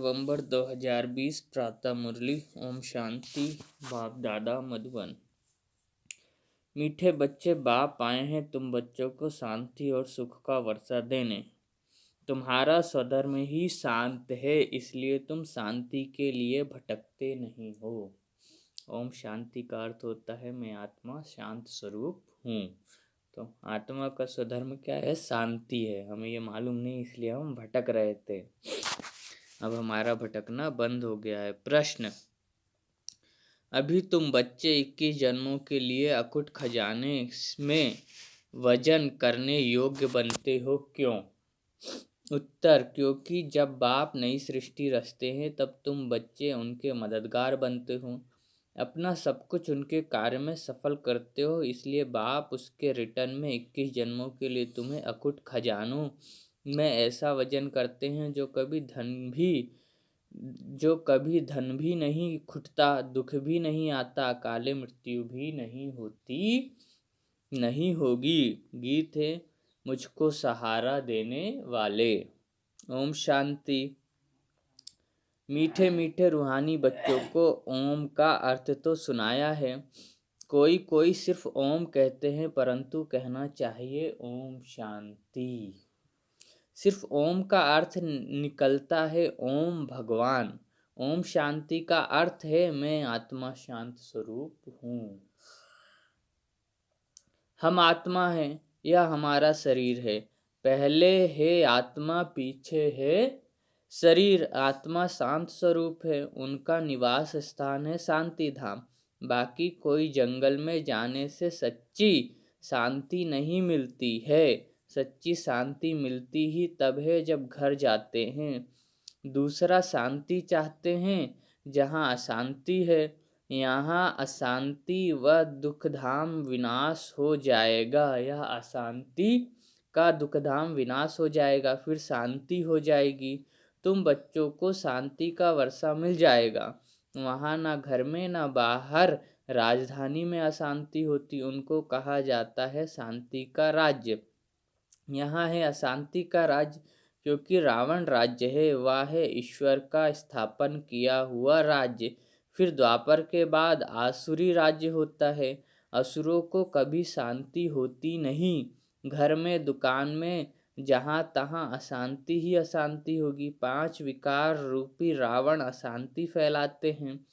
नवंबर 2020 प्रातः मुरली। ओम शांति। बाप दादा मधुबन। मीठे बच्चे, बाप आए हैं तुम बच्चों को शांति और सुख का वर्षा देने। तुम्हारा स्वधर्म ही शांत है, इसलिए तुम शांति के लिए भटकते नहीं हो। ओम शांति का अर्थ होता है मैं आत्मा शांत स्वरूप हूँ। तो आत्मा का स्वधर्म क्या है? शांति है। हमें ये मालूम नहीं, इसलिए हम भटक रहे थे। अब हमारा भटकना बंद हो गया है। प्रश्न: अभी तुम बच्चे 21 जन्मों के लिए अकुट खजाने में वजन करने योग्य बनते हो, क्यों? उत्तर: क्योंकि जब बाप नई सृष्टि रचते हैं तब तुम बच्चे उनके मददगार बनते हो, अपना सब कुछ उनके कार्य में सफल करते हो। इसलिए बाप उसके रिटर्न में 21 जन्मों के लिए तुम्हें अकुट खजानों में ऐसा वजन करते हैं जो कभी धन भी नहीं खुटता, दुख भी नहीं आता, काले मृत्यु भी नहीं होगी। गीत है मुझको सहारा देने वाले। ओम शांति। मीठे मीठे रूहानी बच्चों को ओम का अर्थ तो सुनाया है। कोई कोई सिर्फ ओम कहते हैं, परंतु कहना चाहिए ओम शांति। सिर्फ ओम का अर्थ निकलता है ओम भगवान। ओम शांति का अर्थ है मैं आत्मा शांत स्वरूप हूँ। हम आत्मा हैं, यह हमारा शरीर है। पहले है आत्मा, पीछे है शरीर। आत्मा शांत स्वरूप है, उनका निवास स्थान है शांति धाम। बाकी कोई जंगल में जाने से सच्ची शांति नहीं मिलती है। सच्ची शांति मिलती ही तब है जब घर जाते हैं। दूसरा शांति चाहते हैं जहाँ अशांति है। यहाँ अशांति व दुखधाम विनाश हो जाएगा। यह अशांति का दुखधाम विनाश हो जाएगा, फिर शांति हो जाएगी। तुम बच्चों को शांति का वर्षा मिल जाएगा। वहाँ ना घर में ना बाहर राजधानी में अशांति होती, उनको कहा जाता है शांति का राज्य। यहाँ है अशांति का राज्य, क्योंकि रावण राज्य है, वह है ईश्वर का स्थापन किया हुआ राज्य। फिर द्वापर के बाद आसुरी राज्य होता है। असुरों को कभी शांति होती नहीं। घर में, दुकान में, जहाँ तहाँ अशांति ही अशांति होगी। 5 विकार रूपी रावण अशांति फैलाते हैं।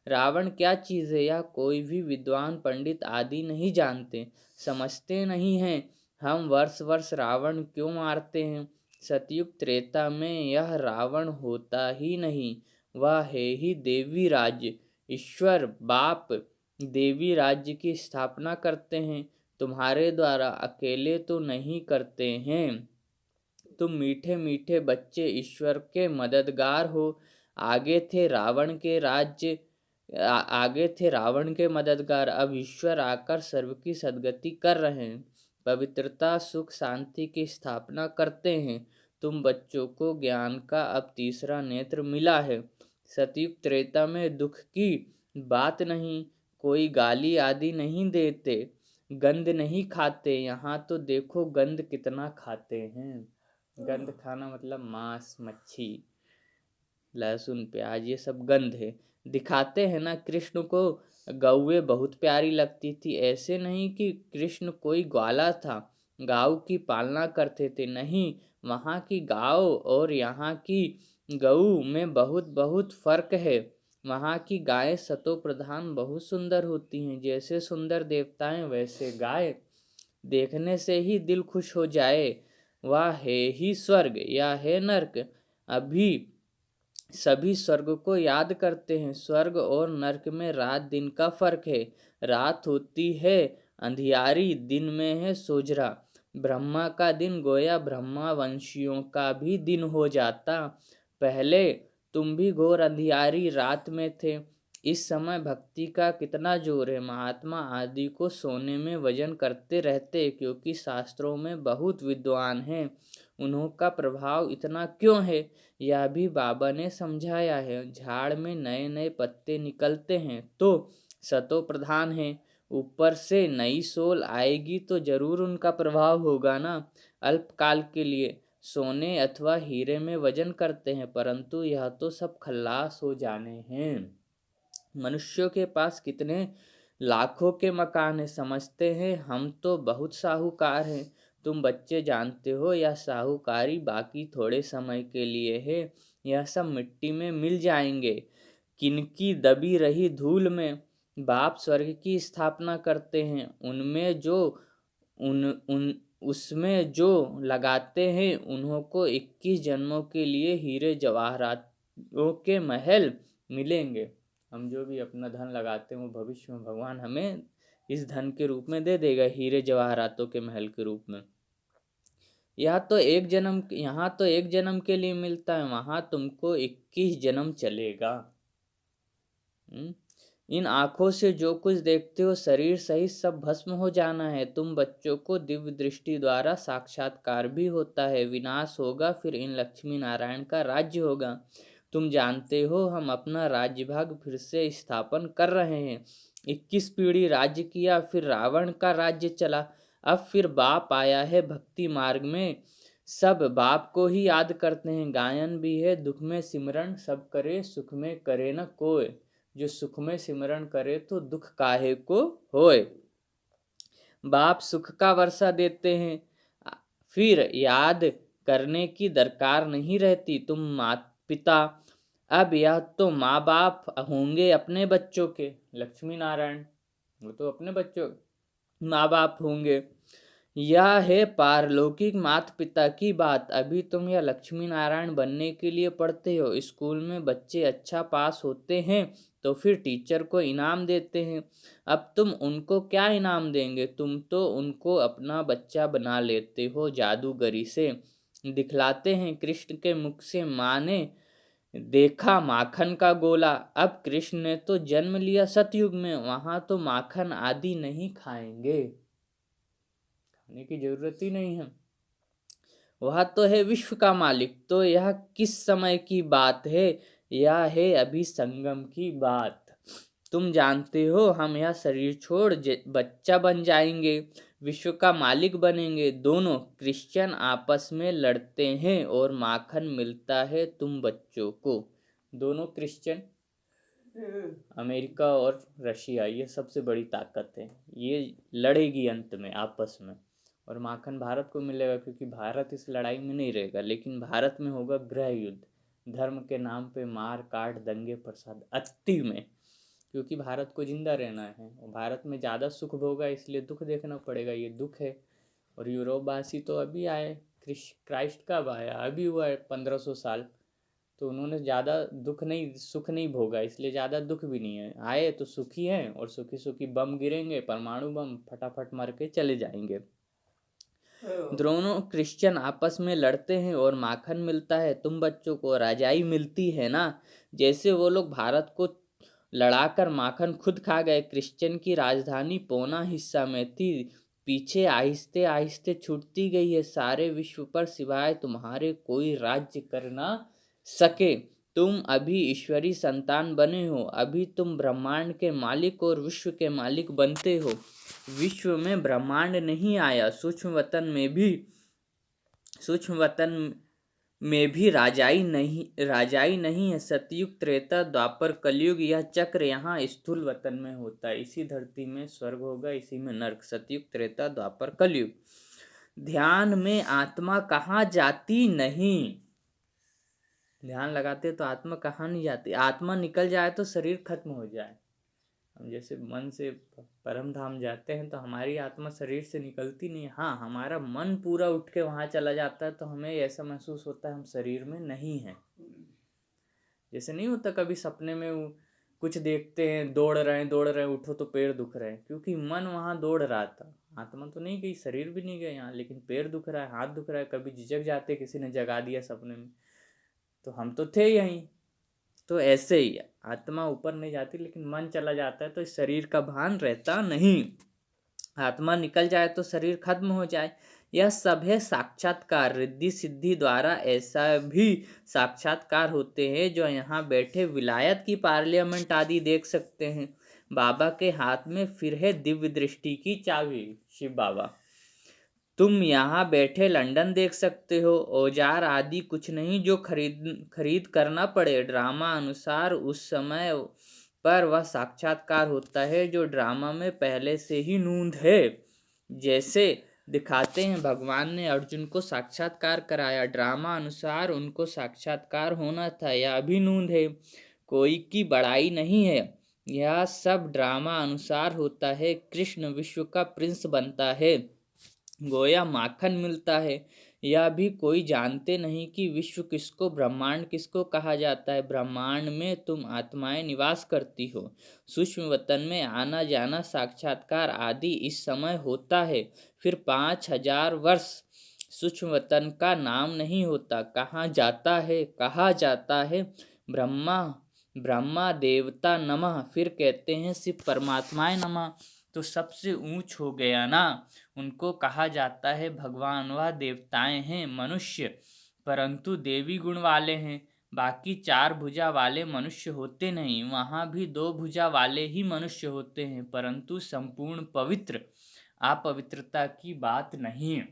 रावण क्या चीज़ है यह कोई भी विद्वान पंडित आदि नहीं जानते, समझते नहीं हैं। हम वर्ष वर्ष रावण क्यों मारते हैं? सतयुग त्रेता में यह रावण होता ही नहीं, वह है ही देवी राज्य। ईश्वर बाप देवी राज्य की स्थापना करते हैं, तुम्हारे द्वारा अकेले तो नहीं करते हैं। तुम मीठे मीठे बच्चे ईश्वर के मददगार हो। आगे थे रावण के मददगार, अब ईश्वर आकर सर्व की सद्गति कर रहे हैं। पवित्रता, सुख, शांति की स्थापना करते हैं। तुम बच्चों को ज्ञान का अब तीसरा नेत्र मिला है। सतयुग त्रेता में दुख की बात नहीं, कोई गाली आदि नहीं देते, गंध नहीं खाते। यहाँ तो देखो गंध कितना खाते हैं। गंध खाना मतलब मांस, मच्छी, लहसुन, प्याज, ये सब गंध है। दिखाते हैं ना, कृष्ण को गौएं बहुत प्यारी लगती थी। ऐसे नहीं कि कृष्ण कोई ग्वाला था, गाँव की पालना करते थे, नहीं। वहाँ की गाँव और यहाँ की गऊ में बहुत बहुत फर्क है। वहाँ की गायें सतो प्रधान बहुत सुंदर होती हैं, जैसे सुंदर देवताएं वैसे गाय। देखने से ही दिल खुश हो जाए। वह है ही स्वर्ग या है नर्क। अभी सभी स्वर्ग को याद करते हैं। स्वर्ग और नर्क में रात दिन का फर्क है। रात होती है अंधियारी, दिन में है सोजरा। ब्रह्मा का दिन गोया ब्रह्मा वंशियों का भी दिन हो जाता। पहले तुम भी घोर अंधियारी रात में थे। इस समय भक्ति का कितना जोर है। महात्मा आदि को सोने में वजन करते रहते, क्योंकि शास्त्रों में बहुत विद्वान हैं। उन्हों का प्रभाव इतना क्यों है, यह भी बाबा ने समझाया है। झाड़ में नए नए पत्ते निकलते हैं तो सतो प्रधान है। ऊपर से नई सोल आएगी तो जरूर उनका प्रभाव होगा ना, अल्पकाल के लिए। सोने अथवा हीरे में वजन करते हैं, परंतु यह तो सब खल्लास हो जाने हैं। मनुष्यों के पास कितने लाखों के मकान है, समझते हैं हम तो बहुत साहूकार हैं। तुम बच्चे जानते हो यह साहूकारी बाकी थोड़े समय के लिए है, यह सब मिट्टी में मिल जाएंगे। किनकी दबी रही धूल में बाप स्वर्ग की स्थापना करते हैं, उनमें जो उन उन उसमें जो लगाते हैं उन्हों को 21 जन्मों के लिए हीरे जवाहरातों के महल मिलेंगे। हम जो भी अपना धन लगाते हैं वो भविष्य में भगवान हमें इस धन के रूप में दे देगा, हीरे जवाहरातों के महल के रूप में। यहाँ तो एक जन्म के लिए मिलता है, वहां तुमको 21 जन्म चलेगा। इन आंखों से जो कुछ देखते हो शरीर सहित सब भस्म हो जाना है। तुम बच्चों को दिव्य दृष्टि द्वारा साक्षात्कार भी होता है, विनाश होगा फिर इन लक्ष्मी नारायण का राज्य होगा। तुम जानते हो हम अपना राज्य भाग फिर से स्थापन कर रहे हैं। 21 पीढ़ी राज्य किया, फिर रावण का राज्य चला, अब फिर बाप आया है भक्ति मार्ग में, सब बाप को ही याद करते हैं। गायन भी है, दुख में सिमरन सब करे, सुख में करे न कोय। जो सुख में सिमरन करे तो दुख काहे को होए। बाप सुख का वर्षा देते हैं, फिर याद करने की दरकार नहीं रहती। तुम माता पिता, अब यह तो माँ बाप होंगे अपने बच्चों के, लक्ष्मी नारायण वो तो अपने बच्चों माँ बाप होंगे। यह है पारलौकिक माता पिता की बात। अभी तुम यह लक्ष्मी नारायण बनने के लिए पढ़ते हो। स्कूल में बच्चे अच्छा पास होते हैं तो फिर टीचर को इनाम देते हैं। अब तुम उनको क्या इनाम देंगे, तुम तो उनको अपना बच्चा बना लेते हो, जादूगरी से दिखलाते हैं। कृष्ण के मुख से माँ ने देखा माखन का गोला। अब कृष्ण ने तो जन्म लिया सतयुग में, वहां तो माखन आदि नहीं खाएंगे, खाने की जरूरत ही नहीं है। वह तो है विश्व का मालिक। तो यह किस समय की बात है, यह है अभी संगम की बात। तुम जानते हो हम यह शरीर छोड़ बच्चा बन जाएंगे, विश्व का मालिक बनेंगे। दोनों क्रिश्चियन आपस में लड़ते हैं और माखन मिलता है तुम बच्चों को। दोनों क्रिश्चियन, अमेरिका और रशिया, ये सबसे बड़ी ताकत है, ये लड़ेगी अंत में आपस में, और माखन भारत को मिलेगा क्योंकि भारत इस लड़ाई में नहीं रहेगा। लेकिन भारत में होगा गृह युद्ध, धर्म के नाम पे मार काट दंगे फसाद अति में, क्योंकि भारत को जिंदा रहना है और भारत में ज़्यादा सुख भोगा इसलिए दुख देखना पड़ेगा, ये दुख है। और यूरोपवासी तो अभी आए, क्राइस्ट कब आया, अभी हुआ है 1500 साल, तो उन्होंने ज़्यादा सुख नहीं भोगा, इसलिए ज़्यादा दुख भी नहीं है। आए तो सुखी हैं और सुखी सुखी बम गिरेंगे, परमाणु बम, फटाफट मर के चले जाएंगे। दोनों क्रिश्चियन आपस में लड़ते हैं और माखन मिलता है तुम बच्चों को, राजाई मिलती है ना। जैसे वो लोग भारत को लड़ाकर माखन खुद खा गए। क्रिश्चियन की राजधानी पौना हिस्सा में थी, पीछे आहिस्ते आहिस्ते छूटती गई है। सारे विश्व पर सिवाय तुम्हारे कोई राज्य कर ना सके। तुम अभी ईश्वरी संतान बने हो, अभी तुम ब्रह्मांड के मालिक और विश्व के मालिक बनते हो। विश्व में ब्रह्मांड नहीं आया, सूक्ष्म वतन में भी राजाई नहीं है। सतयुग त्रेता द्वापर कलयुग, यह चक्र यहाँ स्थूल वतन में होता है। इसी धरती में स्वर्ग होगा, इसी में नर्क। सतयुग त्रेता द्वापर कलयुग। ध्यान में आत्मा कहाँ जाती नहीं, ध्यान लगाते तो आत्मा कहाँ नहीं जाती। आत्मा निकल जाए तो शरीर खत्म हो जाए। हम जैसे मन से परम धाम जाते हैं तो हमारी आत्मा शरीर से निकलती नहीं। हाँ, हमारा मन पूरा उठ के वहाँ चला जाता है तो हमें ऐसा महसूस होता है हम शरीर में नहीं हैं। जैसे नहीं होता कभी सपने में कुछ देखते हैं, दौड़ रहे हैं, उठो तो पैर दुख रहे हैं, क्योंकि मन वहाँ दौड़ रहा था। आत्मा तो नहीं गई, शरीर भी नहीं गया यहाँ, लेकिन पैर दुख रहा है, हाथ दुख रहा है। कभी झिझक जाते, किसी ने जगा दिया सपने में, तो हम तो थे यहीं। तो ऐसे ही आत्मा ऊपर नहीं जाती, लेकिन मन चला जाता है तो इस शरीर का भान रहता नहीं। आत्मा निकल जाए तो शरीर खत्म हो जाए। यह सब है साक्षात्कार। रिद्धि सिद्धि द्वारा ऐसा भी साक्षात्कार होते हैं जो यहाँ बैठे विलायत की पार्लियामेंट आदि देख सकते हैं। बाबा के हाथ में फिर है दिव्य दृष्टि की चाबी, शिव बाबा। तुम यहाँ बैठे लंदन देख सकते हो, औजार आदि कुछ नहीं जो खरीद करना पड़े। ड्रामा अनुसार उस समय पर वह साक्षात्कार होता है जो ड्रामा में पहले से ही नूंद है। जैसे दिखाते हैं भगवान ने अर्जुन को साक्षात्कार कराया, ड्रामा अनुसार उनको साक्षात्कार होना था, यह भी नूंद है, कोई की बड़ाई नहीं है। यह सब ड्रामा अनुसार होता है। कृष्ण विश्व का प्रिंस बनता है, गोया माखन मिलता है। यह भी कोई जानते नहीं कि विश्व किसको, ब्रह्मांड किसको कहा जाता है। ब्रह्मांड में तुम आत्माएं निवास करती हो। सूक्ष्म वतन में आना जाना, साक्षात्कार आदि इस समय होता है। फिर 5000 वर्ष सूक्ष्म वतन का नाम नहीं होता। कहाँ जाता है, कहा जाता है ब्रह्मा ब्रह्मा देवता नमः, फिर कहते हैं शिव परमात्माएं नमः। तो सबसे ऊंच हो गया ना, उनको कहा जाता है भगवान। वह देवताएं हैं, मनुष्य परंतु देवी गुण वाले हैं। बाकी 4 भुजा वाले मनुष्य होते नहीं, वहाँ भी 2 भुजा वाले ही मनुष्य होते हैं, परंतु संपूर्ण पवित्र, अपवित्रता की बात नहीं है।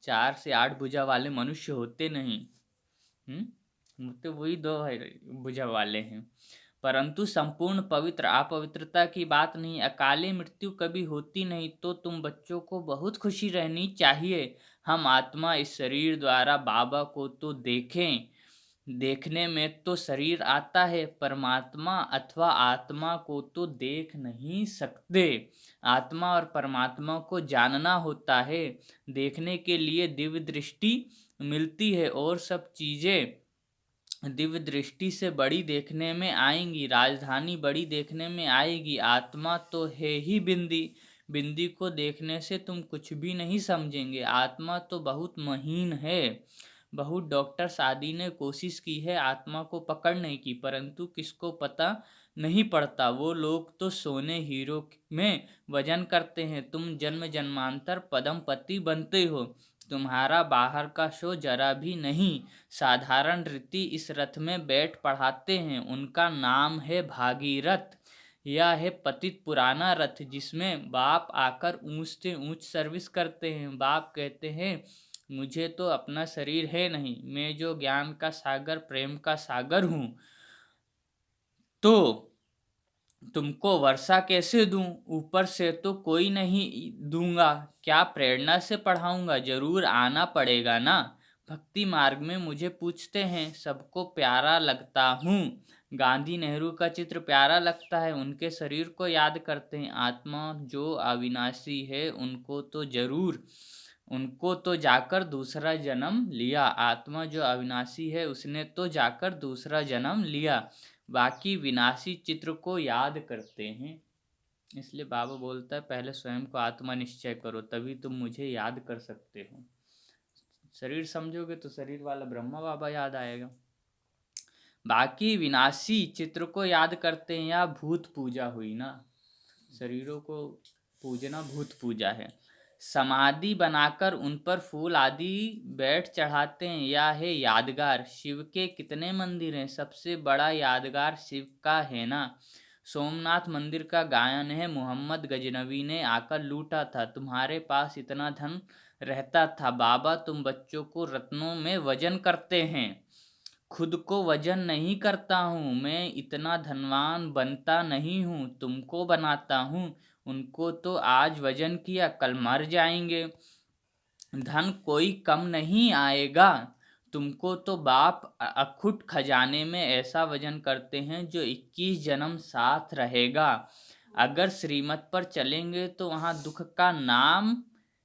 4 से 8 भुजा वाले मनुष्य होते नहीं, तो वही 2 भुजा वाले हैं, परंतु संपूर्ण पवित्र, अपवित्रता की बात नहीं। अकाले मृत्यु कभी होती नहीं, तो तुम बच्चों को बहुत खुशी रहनी चाहिए। हम आत्मा इस शरीर द्वारा बाबा को तो देखें, देखने में तो शरीर आता है, परमात्मा अथवा आत्मा को तो देख नहीं सकते। आत्मा और परमात्मा को जानना होता है, देखने के लिए दिव्य दृष्टि मिलती है, और सब चीजें दिव्य दृष्टि से बड़ी देखने में आएंगी, राजधानी बड़ी देखने में आएगी। आत्मा तो है ही बिंदी, बिंदी को देखने से तुम कुछ भी नहीं समझेंगे। आत्मा तो बहुत महीन है। बहुत डॉक्टर्स आदि ने कोशिश की है आत्मा को पकड़ने की, परंतु किसको पता नहीं पड़ता। वो लोग तो सोने हीरो में वजन करते हैं। तुम जन्म जन्मांतर पदमपति बनते हो, तुम्हारा बाहर का शो जरा भी नहीं। साधारण रीति इस रथ में बैठ पढ़ाते हैं, उनका नाम है भागीरथ। यह है पतित पुराना रथ, जिसमें बाप आकर ऊंच से ऊंच सर्विस करते हैं। बाप कहते हैं मुझे तो अपना शरीर है नहीं, मैं जो ज्ञान का सागर, प्रेम का सागर हूँ, तो तुमको वर्षा कैसे दूं, ऊपर से तो कोई नहीं दूंगा, क्या प्रेरणा से पढ़ाऊंगा, जरूर आना पड़ेगा ना। भक्ति मार्ग में मुझे पूछते हैं, सबको प्यारा लगता हूँ। गांधी नेहरू का चित्र प्यारा लगता है, उनके शरीर को याद करते हैं। आत्मा जो अविनाशी है, उनको तो जाकर दूसरा जन्म लिया। आत्मा जो अविनाशी है, उसने तो जाकर दूसरा जन्म लिया। बाकी विनाशी चित्र को याद करते हैं। इसलिए बाबा बोलता है पहले स्वयं को आत्मा निश्चय करो, तभी तुम मुझे याद कर सकते हो। शरीर समझोगे तो शरीर वाला ब्रह्मा बाबा याद आएगा। बाकी विनाशी चित्र को याद करते हैं। या भूत पूजा हुई ना, शरीरों को पूजना भूत पूजा है। समाधि बनाकर उन पर फूल आदि बैठ चढ़ाते हैं। यह है यादगार। शिव के कितने मंदिर हैं, सबसे बड़ा यादगार शिव का है ना। सोमनाथ मंदिर का गायन है, मोहम्मद गजनवी ने आकर लूटा था। तुम्हारे पास इतना धन रहता था बाबा, तुम बच्चों को रत्नों में वजन करते हैं। खुद को वजन नहीं करता हूँ मैं, इतना धनवान बनता नहीं हूँ, तुमको बनाता हूँ। उनको तो आज वजन किया, कल मर जाएंगे, धन कोई कम नहीं आएगा। तुमको तो बाप अखुट खजाने में ऐसा वजन करते हैं जो 21 जन्म साथ रहेगा। अगर श्रीमत पर चलेंगे तो वहाँ दुख का नाम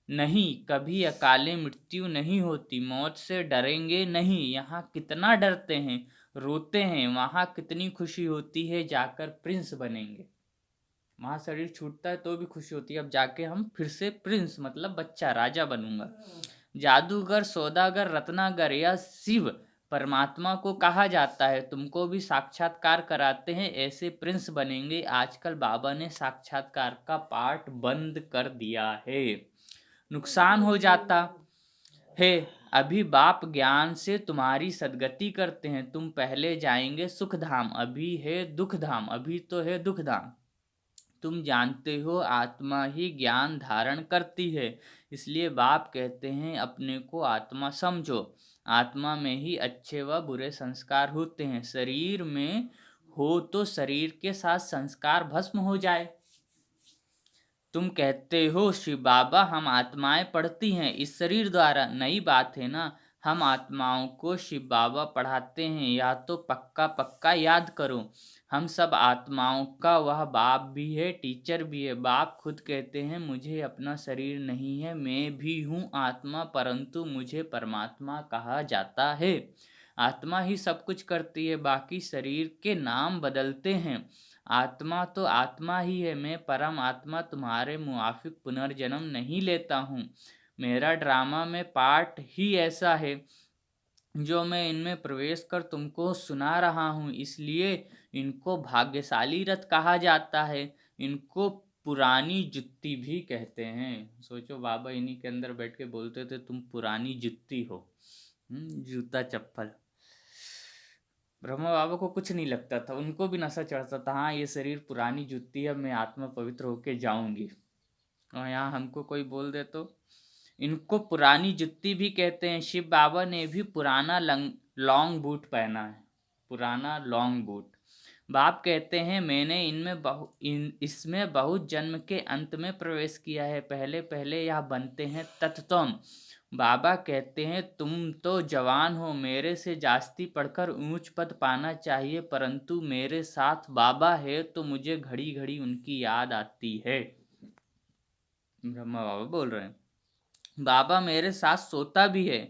नहीं, कभी अकाले मृत्यु नहीं होती। मौत से डरेंगे नहीं, यहाँ कितना डरते हैं, रोते हैं। वहाँ कितनी खुशी होती है, जाकर प्रिंस बनेंगे। वहाँ शरीर छूटता है तो भी खुशी होती है, अब जाके हम फिर से प्रिंस मतलब बच्चा, राजा बनूंगा। जादूगर, सौदागर, रत्नागर या शिव परमात्मा को कहा जाता है। तुमको भी साक्षात्कार कराते हैं, ऐसे प्रिंस बनेंगे। आजकल बाबा ने साक्षात्कार का पार्ट बंद कर दिया है, नुकसान हो जाता है। अभी बाप ज्ञान से तुम्हारी सदगति करते हैं, तुम पहले जाएंगे सुख धाम, अभी है दुख धाम, अभी तो है दुख धाम। तुम जानते हो आत्मा ही ज्ञान धारण करती है, इसलिए बाप कहते हैं अपने को आत्मा समझो। आत्मा में ही अच्छे व बुरे संस्कार होते हैं। शरीर में हो तो शरीर के साथ संस्कार भस्म हो जाए। तुम कहते हो शिव बाबा हम आत्माएं पढ़ती हैं इस शरीर द्वारा, नई बात है ना। हम आत्माओं को शिव बाबा पढ़ाते हैं, या तो पक्का पक्का याद करो। हम सब आत्माओं का वह बाप भी है, टीचर भी है। बाप खुद कहते हैं मुझे अपना शरीर नहीं है, मैं भी हूँ आत्मा, परंतु मुझे परमात्मा कहा जाता है। आत्मा ही सब कुछ करती है, बाकी शरीर के नाम बदलते हैं। आत्मा तो आत्मा ही है। मैं परम आत्मा तुम्हारे मुआफिक पुनर्जन्म नहीं लेता हूँ। मेरा ड्रामा में पार्ट ही ऐसा है जो मैं इनमें प्रवेश कर तुमको सुना रहा हूँ, इसलिए इनको भाग्यशाली रथ कहा जाता है। इनको पुरानी जुत्ती भी कहते हैं। सोचो बाबा इन्हीं के अंदर बैठ के बोलते थे तुम पुरानी जुत्ती हो, जूता चप्पल। ब्रह्मा बाबा को कुछ नहीं लगता था, उनको भी नशा चढ़ता था, हाँ ये शरीर पुरानी जुत्ती है, मैं आत्मा पवित्र होके जाऊंगी। और यहाँ हमको कोई बोल दे तो इनको पुरानी जुत्ती भी कहते हैं। शिव बाबा ने भी पुराना लॉन्ग बूट पहना है, पुराना लॉन्ग बूट। बाप कहते हैं मैंने इसमें बहुत जन्म के अंत में प्रवेश किया है, पहले पहले यह बनते हैं तत्तम। बाबा कहते हैं तुम तो जवान हो, मेरे से जास्ती पढ़कर ऊंच पद पाना चाहिए, परंतु मेरे साथ बाबा है तो मुझे घड़ी घड़ी उनकी याद आती है। ब्रह्मा बाबा बोल रहे हैं बाबा मेरे साथ सोता भी है,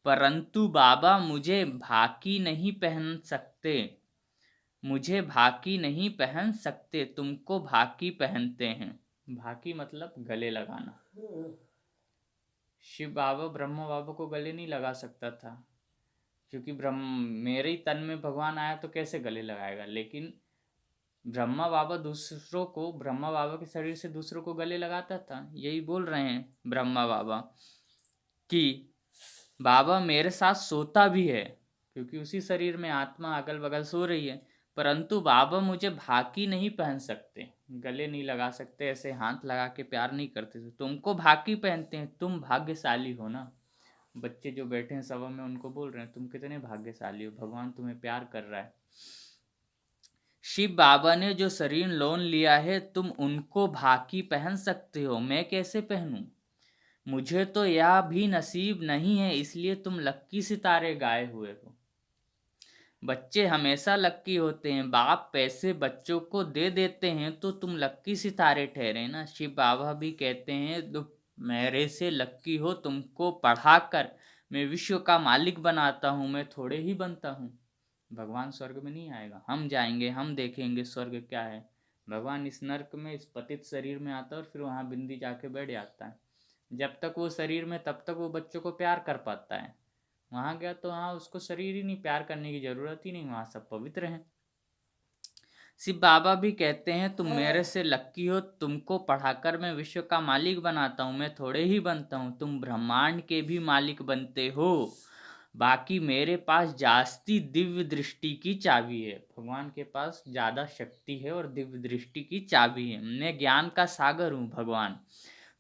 परंतु बाबा मुझे भाकी नहीं पहन सकते, मुझे भाकी नहीं पहन सकते, तुमको भाकी पहनते हैं। भाकी मतलब गले लगाना। शिव बाबा ब्रह्मा बाबा को गले नहीं लगा सकता था, क्योंकि मेरे ही तन में भगवान आया तो कैसे गले लगाएगा। लेकिन ब्रह्मा बाबा के शरीर से दूसरों को गले लगाता था। यही बोल रहे हैं ब्रह्मा बाबा कि बाबा मेरे साथ सोता भी है, क्योंकि उसी शरीर में आत्मा अगल बगल सो रही है, परंतु बाबा मुझे भाकी नहीं पहन सकते, गले नहीं लगा सकते, ऐसे हाथ लगा के प्यार नहीं करते थे। तुमको भाकी पहनते हैं, तुम भाग्यशाली हो ना। बच्चे जो बैठे हैं सभा में उनको बोल रहे हैं तुम कितने भाग्यशाली हो, भगवान तुम्हें प्यार कर रहा है। शिव बाबा ने जो शरीर लोन लिया है तुम उनको भाकी पहन सकते हो, मैं कैसे पहनूं? मुझे तो यह भी नसीब नहीं है, इसलिए तुम लक्की सितारे गाए हुए हो। बच्चे हमेशा लक्की होते हैं, बाप पैसे बच्चों को दे देते हैं तो तुम लक्की सितारे ठहरे ना। शिव बाबा भी कहते हैं तो मेरे से लक्की हो, तुमको पढ़ाकर मैं विश्व का मालिक बनाता हूँ, मैं थोड़े ही बनता हूँ। भगवान स्वर्ग में नहीं आएगा, हम जाएंगे, हम देखेंगे स्वर्ग क्या है। भगवान इस नर्क में इस पतित शरीर में आता है और फिर वहाँ बिंदी जाके बैठ जाता है। जब तक वो शरीर में तब तक वो बच्चों को प्यार कर पाता है। वहाँ गया तो वहाँ उसको शरीर ही नहीं, प्यार करने की जरूरत ही नहीं, वहाँ सब पवित्र हैं। शिव बाबा भी कहते हैं तुम मेरे से लक्की हो, तुमको पढ़ाकर मैं विश्व का मालिक बनाता हूँ, मैं थोड़े ही बनता हूँ, तुम ब्रह्मांड के भी मालिक बनते हो। बाकी मेरे पास जास्ती दिव्य दृष्टि की चाबी है। भगवान के पास ज़्यादा शक्ति है और दिव्य दृष्टि की चाबी है। मैं ज्ञान का सागर हूँ भगवान,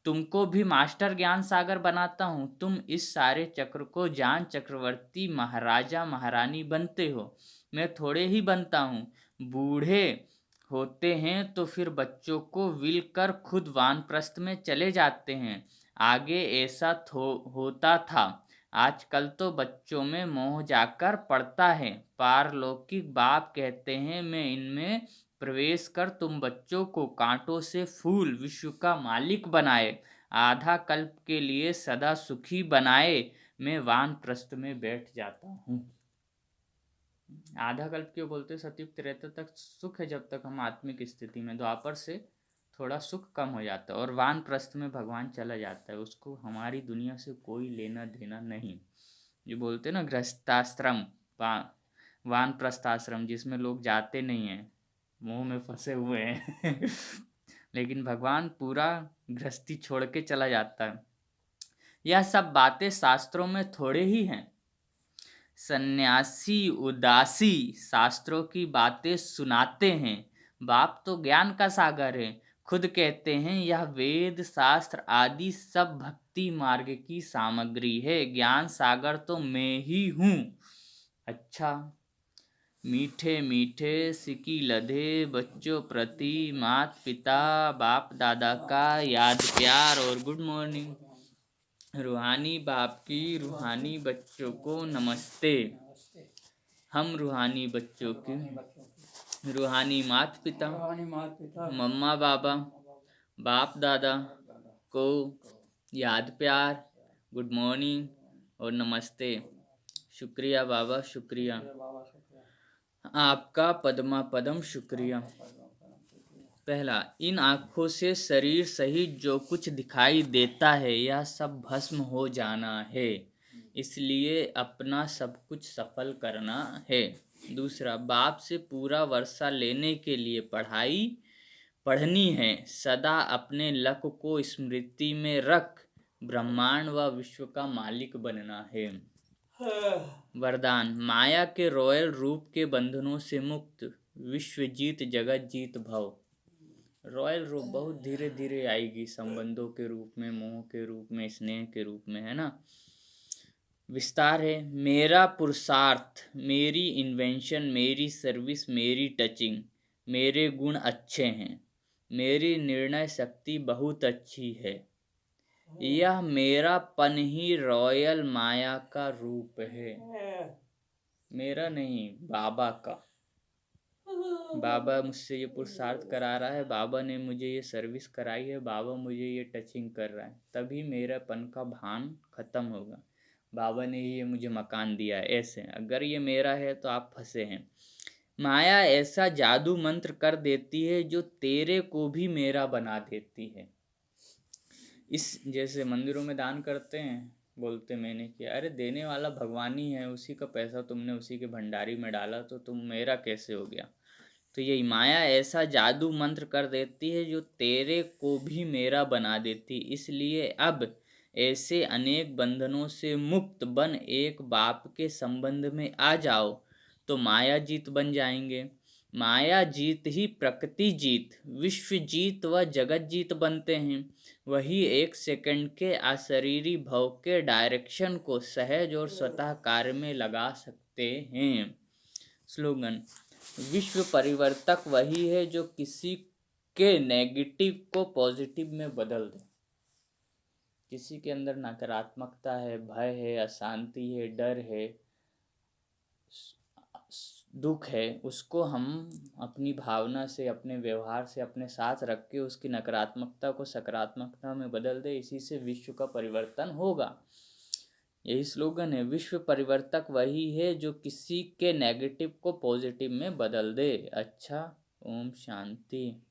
तुमको भी मास्टर ज्ञान सागर बनाता हूँ। तुम इस सारे चक्र को जान चक्रवर्ती महाराजा महारानी बनते हो, मैं थोड़े ही बनता हूँ। बूढ़े होते हैं तो फिर बच्चों को विल कर खुद वानप्रस्थ में चले जाते हैं। आगे ऐसा होता था, आजकल तो बच्चों में मोह जाकर पड़ता है। पारलौकिक बाप कहते हैं मैं इनमें प्रवेश कर तुम बच्चों को कांटों से फूल विश्व का मालिक बनाए, आधा कल्प के लिए सदा सुखी बनाए, मैं वानप्रस्थ में बैठ जाता हूँ। आधा कल्प क्यों बोलते? सतयुग त्रेता तक सुख है जब तक हम आत्मिक स्थिति में, द्वापर से थोड़ा सुख कम हो जाता है और वानप्रस्थ में भगवान चला जाता है, उसको हमारी दुनिया से कोई लेना देना नहीं। जो बोलते ना गृहस्थाश्रम, वानप्रस्थ आश्रम, जिसमें लोग जाते नहीं हैं, मुंह में फंसे हुए हैं लेकिन भगवान पूरा गृहस्थी छोड़ के चला जाता है। यह सब बातें शास्त्रों में थोड़े ही हैं। सन्यासी उदासी शास्त्रों की बातें सुनाते हैं, बाप तो ज्ञान का सागर है, खुद कहते हैं यह वेद शास्त्र आदि सब भक्ति मार्ग की सामग्री है, ज्ञान सागर तो मैं ही हूँ। अच्छा, मीठे मीठे सिकी लधे बच्चों प्रति मात पिता बाप दादा का याद प्यार और गुड मॉर्निंग। रूहानी बाप की रूहानी बच्चों को नमस्ते। हम रूहानी बच्चों की रूहानी माता पिता मम्मा बाबा बाप दादा को याद प्यार, गुड मॉर्निंग और नमस्ते। शुक्रिया बाबा, शुक्रिया आपका पद्मा पदम, शुक्रिया। पहला, इन आँखों से शरीर सहित जो कुछ दिखाई देता है यह सब भस्म हो जाना है, इसलिए अपना सब कुछ सफल करना है। दूसरा, बाप से पूरा वर्षा लेने के लिए पढ़नी है, सदा अपने लक को स्मृति में रख ब्रह्मांड व विश्व का मालिक बनना है। वरदान, माया के रॉयल रूप के बंधनों से मुक्त, विश्व जीत जगत जीत भव। रॉयल रूप बहुत धीरे धीरे आएगी, संबंधों के रूप में, मोह के रूप में, स्नेह के रूप में, है ना। विस्तार है, मेरा पुरुषार्थ, मेरी इन्वेंशन, मेरी सर्विस, मेरी टचिंग, मेरे गुण अच्छे हैं, मेरी निर्णय शक्ति बहुत अच्छी है, यह मेरा पन ही रॉयल माया का रूप है। मेरा नहीं, बाबा का। बाबा मुझसे ये पुरुषार्थ करा रहा है, बाबा ने मुझे ये सर्विस कराई है, बाबा मुझे ये टचिंग कर रहा है, तभी मेरापन का भान खत्म होगा। बाबा ने ये मुझे मकान दिया है, ऐसे अगर ये मेरा है तो आप फंसे हैं। माया ऐसा जादू मंत्र कर देती है जो तेरे को भी मेरा बना देती है। इस जैसे मंदिरों में दान करते हैं, बोलते मैंने किया, अरे देने वाला भगवान ही है, उसी का पैसा तुमने उसी के भंडारी में डाला तो तुम मेरा कैसे हो गया। तो ये माया ऐसा जादू मंत्र कर देती है जो तेरे को भी मेरा बना देती, इसलिए अब ऐसे अनेक बंधनों से मुक्त बन एक बाप के संबंध में आ जाओ तो माया जीत बन जाएंगे। माया जीत ही प्रकृति जीत, विश्व जीत व जगत जीत बनते हैं। वही एक सेकंड के अशरीरी भव के डायरेक्शन को सहज और स्वतः कार्य में लगा सकते हैं। स्लोगन, विश्व परिवर्तक वही है जो किसी के नेगेटिव को पॉजिटिव में बदल दे। किसी के अंदर नकारात्मकता है, भय है, अशांति है, डर है, दुख है, उसको हम अपनी भावना से, अपने व्यवहार से अपने साथ रख के उसकी नकारात्मकता को सकारात्मकता में बदल दे, इसी से विश्व का परिवर्तन होगा। यही स्लोगन है, विश्व परिवर्तक वही है जो किसी के नेगेटिव को पॉजिटिव में बदल दे। अच्छा, ओम शांति।